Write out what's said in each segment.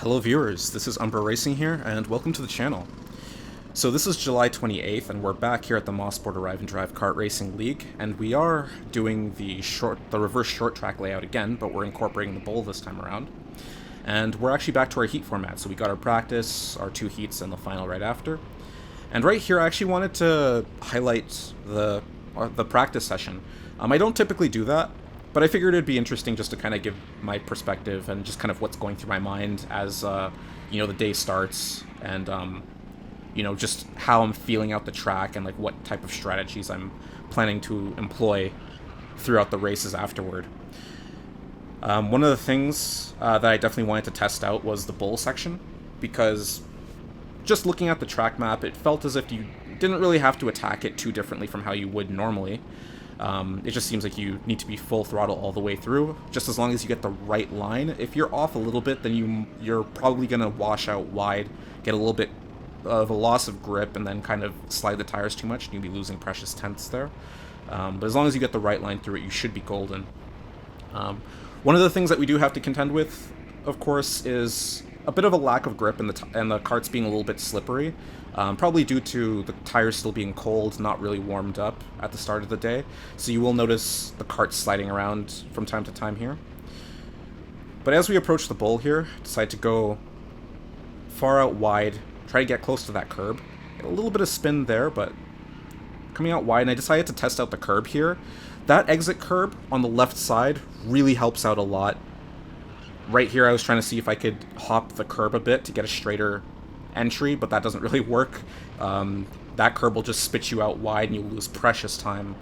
Hello viewers, this is Umbra Racing here, and welcome to the channel. So this is July 28th, and we're back here at the Mosport Arrive and Drive Kart Racing League, and we are doing the reverse short track layout again, but we're incorporating the bowl this time around. And we're actually back to our heat format, so we got our practice, our 2 heats, and the final right after. And right here, I actually wanted to highlight the practice session. I don't typically do that, but I figured it'd be interesting just to kind of give my perspective and just kind of what's going through my mind as, the day starts, and, just how I'm feeling out the track and, like, what type of strategies I'm planning to employ throughout the races afterward. One of the things that I definitely wanted to test out was the bowl section, because just looking at the track map, it felt as if you didn't really have to attack it too differently from how you would normally. It just seems like you need to be full throttle all the way through, just as long as you get the right line. If you're off a little bit, then you're probably going to wash out wide, get a little bit of a loss of grip, and then kind of slide the tires too much, and you'll be losing precious tenths there. But as long as you get the right line through it, you should be golden. One of the things that we do have to contend with, of course, is a bit of a lack of grip and the karts being a little bit slippery. Probably due to the tires still being cold, not really warmed up at the start of the day. So you will notice the kart sliding around from time to time here. But as we approach the bowl here, decide to go far out wide, try to get close to that curb. Get a little bit of spin there, but coming out wide, and I decided to test out the curb here. That exit curb on the left side really helps out a lot. Right here I was trying to see if I could hop the curb a bit to get a straighter entry, but that doesn't really work. That curb will just spit you out wide and you'll lose precious time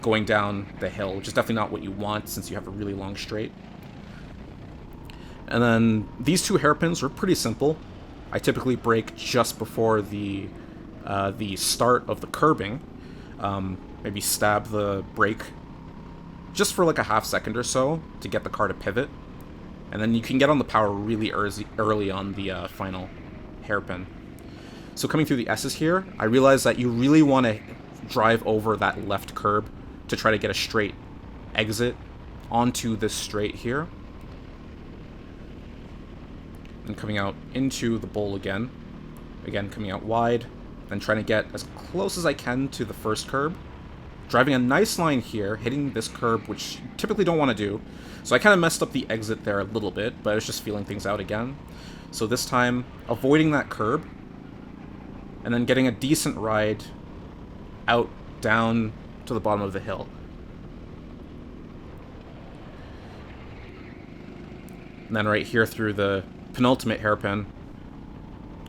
going down the hill, which is definitely not what you want since you have a really long straight. And then these 2 hairpins were pretty simple. I typically brake just before the start of the curbing. Maybe stab the brake just for like a half second or so to get the car to pivot. And then you can get on the power really early on the final hairpin. So coming through the S's here, I realized that you really want to drive over that left curb to try to get a straight exit onto this straight here. And coming out into the bowl again. Again, coming out wide, then trying to get as close as I can to the first curb. Driving a nice line here, hitting this curb, which you typically don't want to do. So I kind of messed up the exit there a little bit, but I was just feeling things out again. So this time, avoiding that curb, and then getting a decent ride out, down to the bottom of the hill. And then right here through the penultimate hairpin,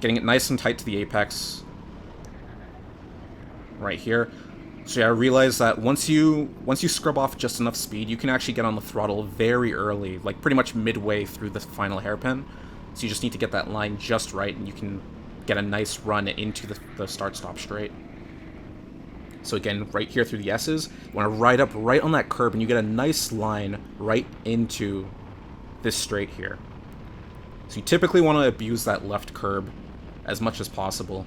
getting it nice and tight to the apex. Right here. So yeah, I realized that once you scrub off just enough speed, you can actually get on the throttle very early, like pretty much midway through the final hairpin. So you just need to get that line just right, and you can get a nice run into the start-stop straight. So again, right here through the S's, you want to ride up right on that curb, and you get a nice line right into this straight here. So you typically want to abuse that left curb as much as possible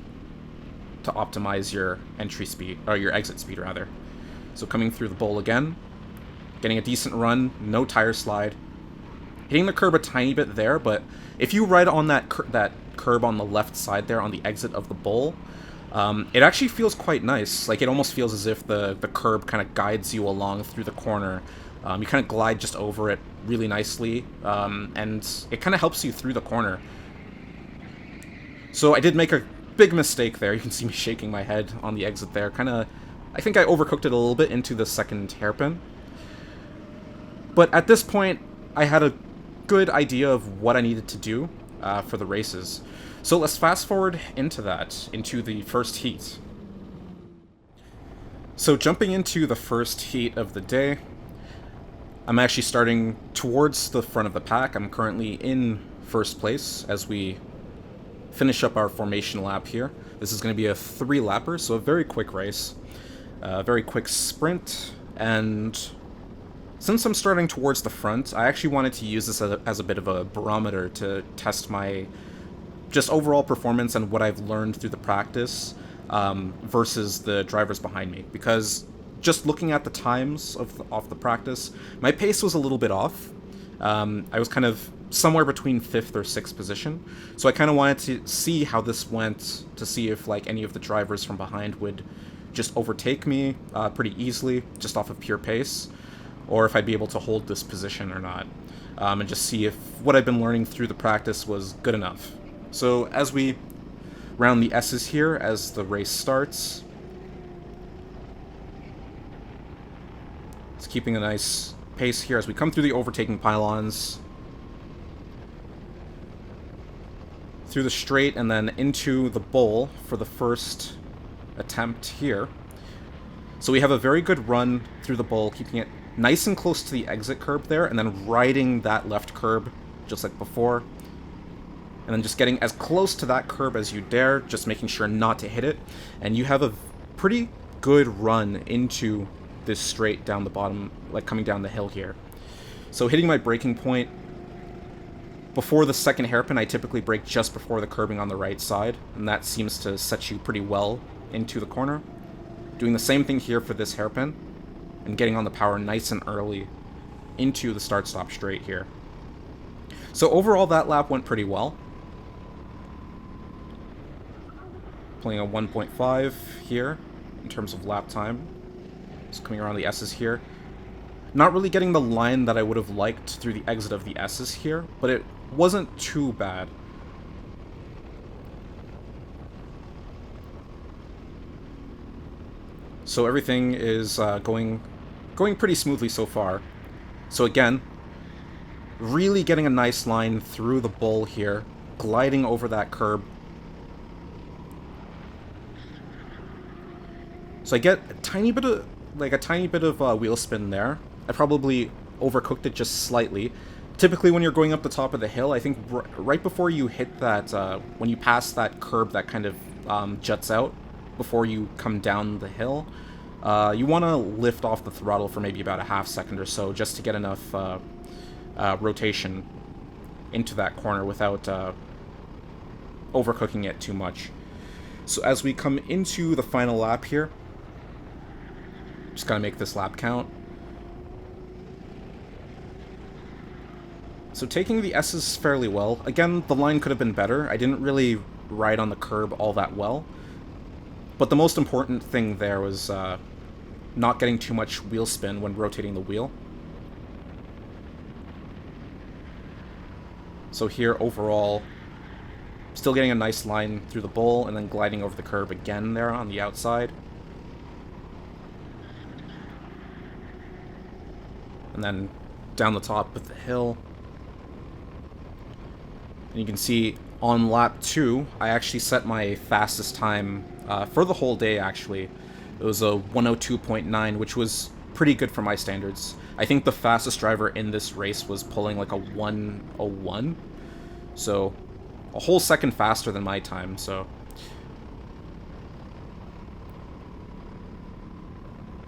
to optimize your entry speed, or your exit speed rather. So coming through the bowl again, getting a decent run, no tire slide, hitting the curb a tiny bit there, but if you ride on that curb on the left side there on the exit of the bowl, it actually feels quite nice. Like, it almost feels as if the curb kind of guides you along through the corner. You kind of glide just over it really nicely, and it kind of helps you through the corner. So I did make a big mistake there. You can see me shaking my head on the exit there. I think I overcooked it a little bit into the second hairpin. But at this point, I had a good idea of what I needed to do for the races. So let's fast forward into the first heat. So jumping into the first heat of the day, I'm actually starting towards the front of the pack. I'm currently in first place as we finish up our formation lap here. This is going to be a 3-lapper, so a very quick race. A very quick sprint, and since I'm starting towards the front, I actually wanted to use this as a bit of a barometer to test my just overall performance and what I've learned through the practice versus the drivers behind me, because just looking at the times of the practice, my pace was a little bit off. I was kind of somewhere between 5th or 6th position. So I kind of wanted to see how this went, to see if like any of the drivers from behind would just overtake me pretty easily, just off of pure pace, or if I'd be able to hold this position or not, and just see if what I've been learning through the practice was good enough. So as we round the S's here, as the race starts, it's keeping a nice pace here as we come through the overtaking pylons, through the straight, and then into the bowl for the first attempt here. So we have a very good run through the bowl, keeping it nice and close to the exit curb there, and then riding that left curb just like before. And then just getting as close to that curb as you dare, just making sure not to hit it. And you have a pretty good run into this straight down the bottom, like coming down the hill here. So hitting my braking point before the second hairpin, I typically brake just before the curbing on the right side, and that seems to set you pretty well into the corner. Doing the same thing here for this hairpin, and getting on the power nice and early into the start-stop straight here. So overall, that lap went pretty well. Pulling a 1.5 here in terms of lap time. Just coming around the S's here. Not really getting the line that I would have liked through the exit of the S's here, but it wasn't too bad. So everything is going pretty smoothly so far. So again, really getting a nice line through the bowl here, gliding over that curb. So I get a tiny bit of wheel spin there. I probably overcooked it just slightly. Typically when you're going up the top of the hill, I think right before you hit that, when you pass that curb that kind of juts out before you come down the hill, you want to lift off the throttle for maybe about a half second or so, just to get enough rotation into that corner without overcooking it too much. So as we come into the final lap here, just gotta make this lap count. So taking the S's fairly well. Again, the line could have been better. I didn't really ride on the curb all that well. But the most important thing there was not getting too much wheel spin when rotating the wheel. So here, overall, still getting a nice line through the bowl, and then gliding over the curb again there on the outside. And then down the top of the hill. And you can see on lap 2, I actually set my fastest time for the whole day, actually. It was a 102.9, which was pretty good for my standards. I think the fastest driver in this race was pulling like a 101. So a whole second faster than my time, so.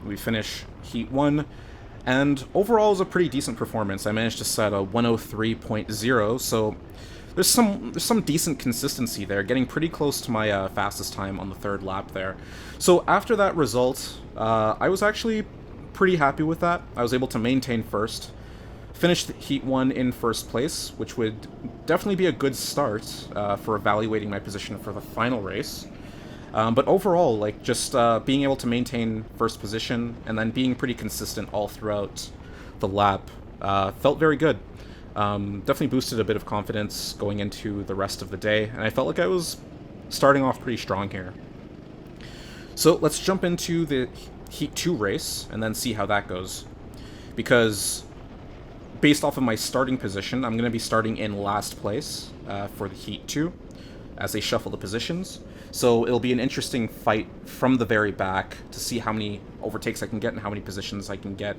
We finish Heat 1. And overall, it was a pretty decent performance. I managed to set a 103.0, so there's some decent consistency there, getting pretty close to my fastest time on the third lap there. So after that result, I was actually pretty happy with that. I was able to maintain first, finish Heat 1 in first place, which would definitely be a good start for evaluating my position for the final race. But overall, like, just being able to maintain first position and then being pretty consistent all throughout the lap felt very good. Definitely boosted a bit of confidence going into the rest of the day, and I felt like I was starting off pretty strong here. So let's jump into the Heat 2 race and then see how that goes. Because based off of my starting position, I'm going to be starting in last place for the Heat 2 as they shuffle the positions. So it'll be an interesting fight from the very back to see how many overtakes I can get and how many positions I can get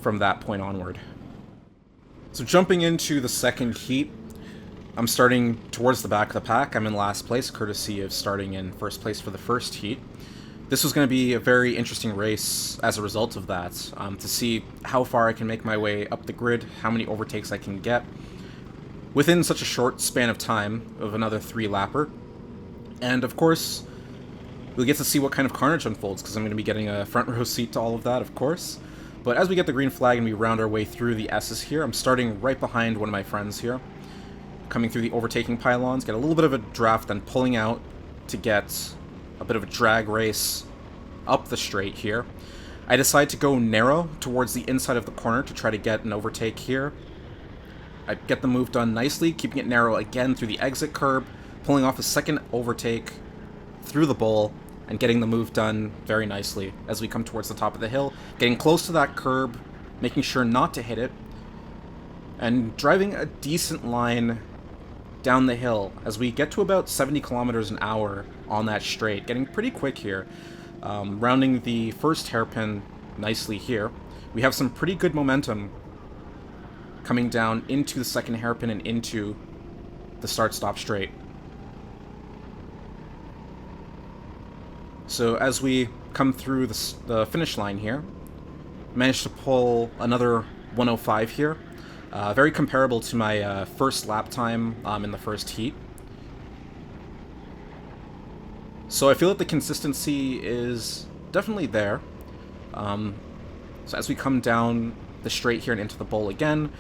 from that point onward. So jumping into the second heat, I'm starting towards the back of the pack. I'm in last place, courtesy of starting in first place for the first heat. This was going to be a very interesting race as a result of that, to see how far I can make my way up the grid, how many overtakes I can get within such a short span of time of another 3-lapper. And of course, we'll get to see what kind of carnage unfolds, because I'm going to be getting a front row seat to all of that, of course. But as we get the green flag and we round our way through the S's here, I'm starting right behind one of my friends here. Coming through the overtaking pylons, get a little bit of a draft, then pulling out to get a bit of a drag race up the straight here. I decide to go narrow towards the inside of the corner to try to get an overtake here. I get the move done nicely, keeping it narrow again through the exit curb, pulling off a second overtake through the bowl, and getting the move done very nicely as we come towards the top of the hill, getting close to that curb, making sure not to hit it, and driving a decent line down the hill as we get to about 70 kilometers an hour on that straight, getting pretty quick here. Rounding the first hairpin nicely here. We have some pretty good momentum coming down into the second hairpin and into the start-stop straight. So as we come through the finish line here, managed to pull another 105 here. Very comparable to my first lap time in the first heat. So I feel that the consistency is definitely there. So as we come down the straight here and into the bowl again,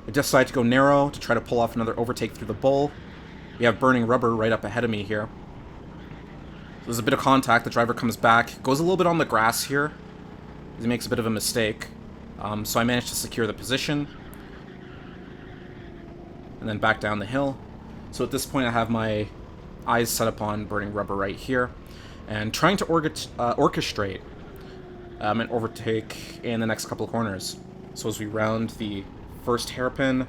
I decide to go narrow to try to pull off another overtake through the bowl. We have burning rubber right up ahead of me here. So there's a bit of contact, the driver comes back, goes a little bit on the grass here. He makes a bit of a mistake. So I managed to secure the position. And then back down the hill. So at this point I have my eyes set up on burning rubber right here, and trying to orchestrate an overtake in the next couple of corners. So as we round the first hairpin,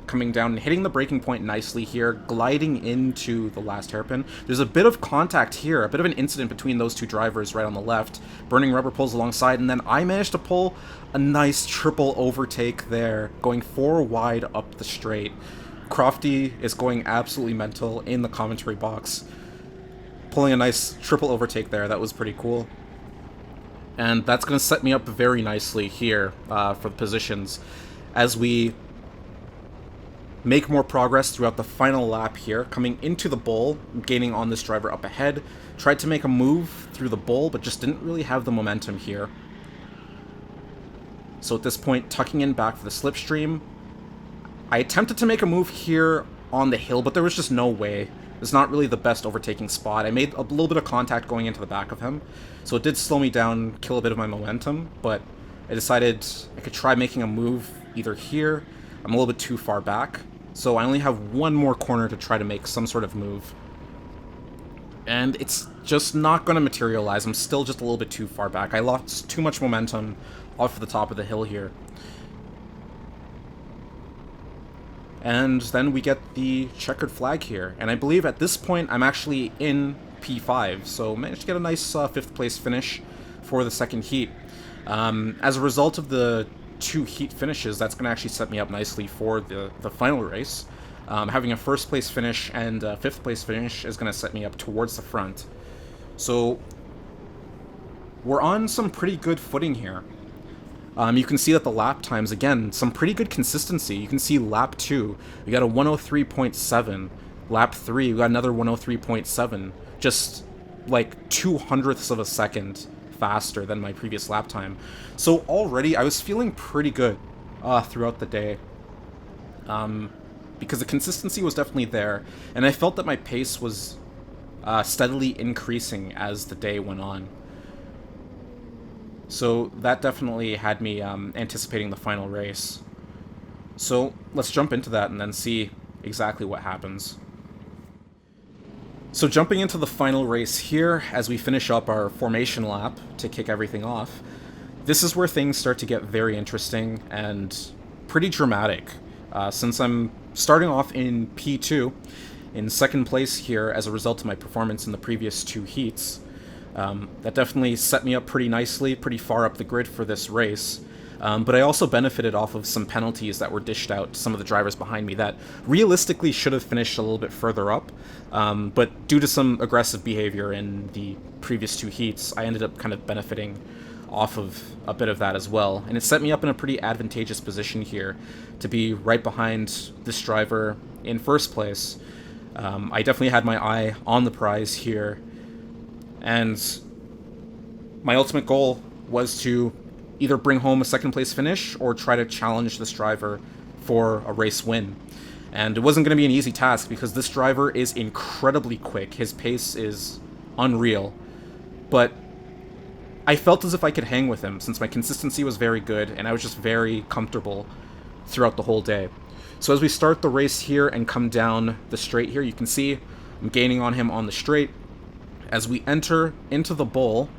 coming down and hitting the braking point nicely here, gliding into the last hairpin. There's a bit of contact here, a bit of an incident between those two drivers right on the left. Burning rubber pulls alongside, and then I managed to pull a nice triple overtake there, going 4 wide up the straight. Crofty is going absolutely mental in the commentary box. Pulling a nice triple overtake there, that was pretty cool. And that's going to set me up very nicely here for the positions as we make more progress throughout the final lap here, coming into the bowl, gaining on this driver up ahead. Tried to make a move through the bowl, but just didn't really have the momentum here. So at this point, tucking in back for the slipstream. I attempted to make a move here on the hill, but there was just no way. It's not really the best overtaking spot. I made a little bit of contact going into the back of him, so it did slow me down, kill a bit of my momentum, but I decided I could try making a move either here. I'm a little bit too far back, so I only have one more corner to try to make some sort of move. And it's just not going to materialize. I'm still just a little bit too far back. I lost too much momentum off of the top of the hill here. And then we get the checkered flag here. And I believe at this point I'm actually in P5, so managed to get a nice 5th place finish for the second heat. As a result of the 2 heat finishes, that's going to actually set me up nicely for the final race. Having a 1st place finish and a 5th place finish is going to set me up towards the front. So we're on some pretty good footing here. You can see that the lap times, again, some pretty good consistency. You can see lap 2, we got a 103.7. Lap 3, we got another 103.7. Just like 0.02 of a second faster than my previous lap time. So already I was feeling pretty good throughout the day. Because the consistency was definitely there, and I felt that my pace was steadily increasing as the day went on. So that definitely had me anticipating the final race. So let's jump into that and then see exactly what happens. So jumping into the final race here, as we finish up our formation lap to kick everything off, this is where things start to get very interesting and pretty dramatic. Since I'm starting off in P2, in 2nd place here as a result of my performance in the previous 2 heats, that definitely set me up pretty nicely, pretty far up the grid for this race. But I also benefited off of some penalties that were dished out to some of the drivers behind me that realistically should have finished a little bit further up. But due to some aggressive behavior in the previous 2 heats, I ended up kind of benefiting off of a bit of that as well. And it set me up in a pretty advantageous position here to be right behind this driver in 1st place. I definitely had my eye on the prize here. And my ultimate goal was to either bring home a second place finish or try to challenge this driver for a race win. And it wasn't going to be an easy task because this driver is incredibly quick. His pace is unreal. But I felt as if I could hang with him since my consistency was very good and I was just very comfortable throughout the whole day. So as we start the race here and come down the straight here, you can see I'm gaining on him on the straight. As we enter into the bowl,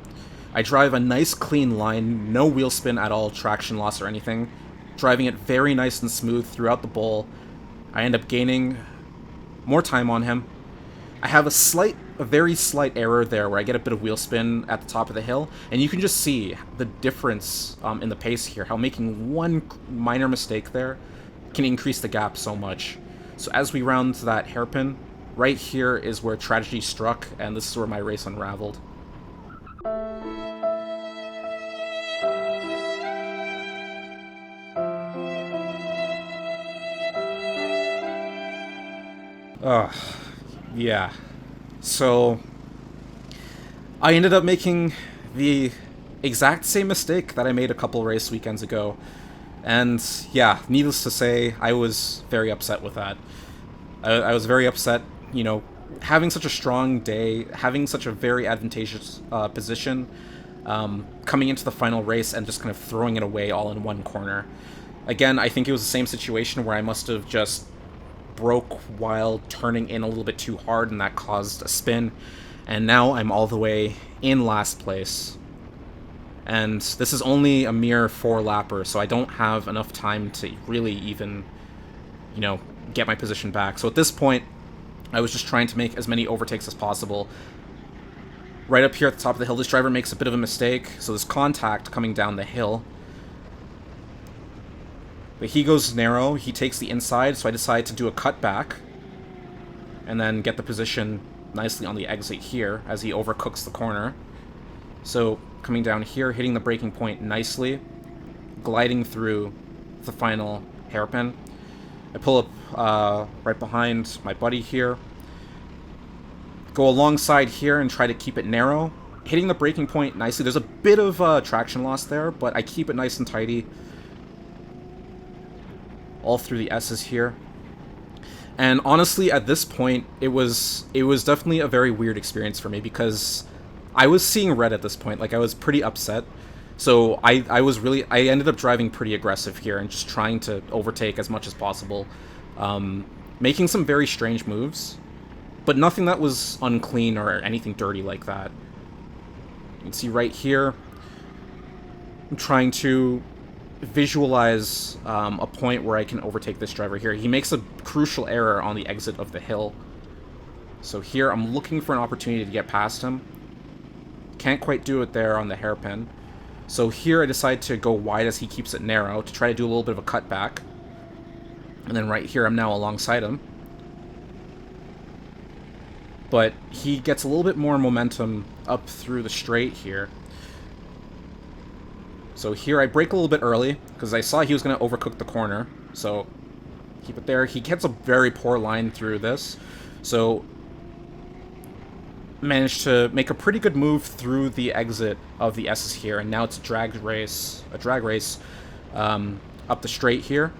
I drive a nice clean line, no wheel spin at all, traction loss or anything. Driving it very nice and smooth throughout the bowl. I end up gaining more time on him. I have a very slight error there where I get a bit of wheel spin at the top of the hill, and you can just see the difference in the pace here, how making one minor mistake there can increase the gap so much. So as we round that hairpin, right here is where tragedy struck, and this is where my race unraveled. Yeah. So, I ended up making the exact same mistake that I made a couple race weekends ago. And, yeah, needless to say, I was very upset with that. I was very upset, you know, having such a strong day, having such a very advantageous position, coming into the final race and just kind of throwing it away all in one corner. Again, I think it was the same situation where I must have just broke while turning in a little bit too hard, and that caused a spin, and now I'm all the way in last place. And this is only a mere 4-lapper, so I don't have enough time to really even, you know, get my position back. So at this point, I was just trying to make as many overtakes as possible. Right up here at the top of the hill, this driver makes a bit of a mistake, so there's contact coming down the hill. But he goes narrow, he takes the inside, so I decide to do a cutback, and then get the position nicely on the exit here, as he overcooks the corner. So, coming down here, hitting the braking point nicely, gliding through the final hairpin. I pull up right behind my buddy here, go alongside here and try to keep it narrow, hitting the braking point nicely. There's a bit of traction loss there, but I keep it nice and tidy all through the S's here. And honestly, at this point, it was definitely a very weird experience for me because I was seeing red at this point. Like, I was pretty upset. So I ended up driving pretty aggressive here and just trying to overtake as much as possible, making some very strange moves, but nothing that was unclean or anything dirty like that. You can see right here, I'm trying to visualize a point where I can overtake this driver here. He makes a crucial error on the exit of the hill. So here I'm looking for an opportunity to get past him. Can't quite do it there on the hairpin. So here I decide to go wide as he keeps it narrow to try to do a little bit of a cutback. And then right here I'm now alongside him. But he gets a little bit more momentum up through the straight here. So here I brake a little bit early, because I saw he was going to overcook the corner. So keep it there. He gets a very poor line through this. So managed to make a pretty good move through the exit of the S's here. And now it's a drag race up the straight here.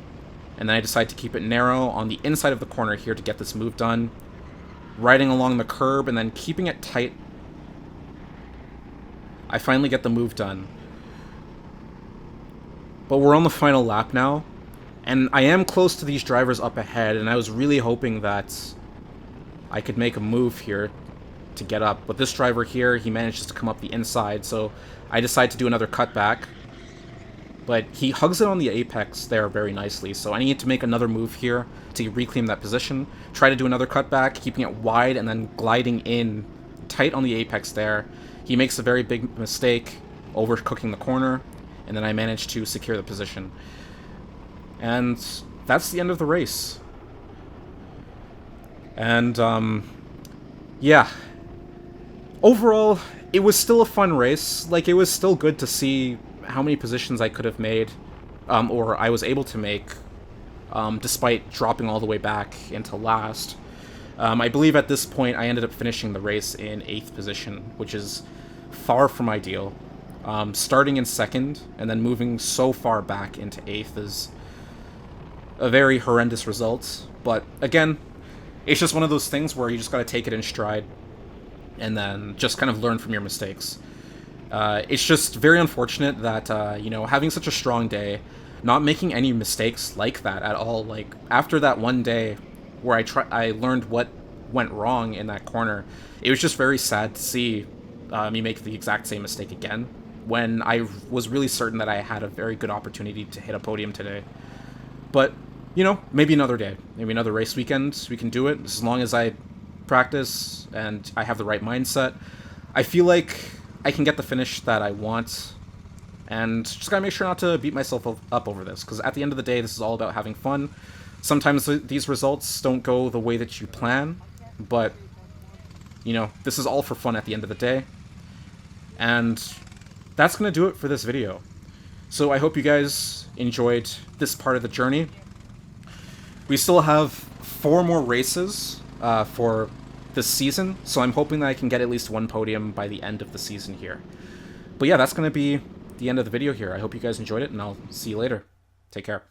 And then I decide to keep it narrow on the inside of the corner here to get this move done. Riding along the curb and then keeping it tight. I finally get the move done. But we're on the final lap now, and I am close to these drivers up ahead, and I was really hoping that I could make a move here to get up. But this driver here, he manages to come up the inside, so I decide to do another cutback. But he hugs it on the apex there very nicely, so I need to make another move here to reclaim that position. Try to do another cutback, keeping it wide, and then gliding in tight on the apex there. He makes a very big mistake, overcooking the corner. And then I managed to secure the position. And that's the end of the race. And, yeah. Overall, it was still a fun race. Like, it was still good to see how many positions I could have made, or I was able to make, despite dropping all the way back into last. I believe at this point I ended up finishing the race in 8th position, which is far from ideal. Starting in second and then moving so far back into eighth is a very horrendous result. But again, it's just one of those things where you just got to take it in stride and then just kind of learn from your mistakes. It's just very unfortunate that, having such a strong day, not making any mistakes like that at all. Like, after that one day where I learned what went wrong in that corner, it was just very sad to see me make the exact same mistake again when I was really certain that I had a very good opportunity to hit a podium today. But, maybe another day, maybe another race weekend, we can do it, as long as I practice and I have the right mindset. I feel like I can get the finish that I want, and just gotta make sure not to beat myself up over this, because at the end of the day, this is all about having fun. Sometimes these results don't go the way that you plan, but, this is all for fun at the end of the day. And that's gonna do it for this video. So I hope you guys enjoyed this part of the journey. We still have 4 more races for this season, so I'm hoping that I can get at least 1 podium by the end of the season here. But yeah, that's going to be the end of the video here. I hope you guys enjoyed it, and I'll see you later. Take care.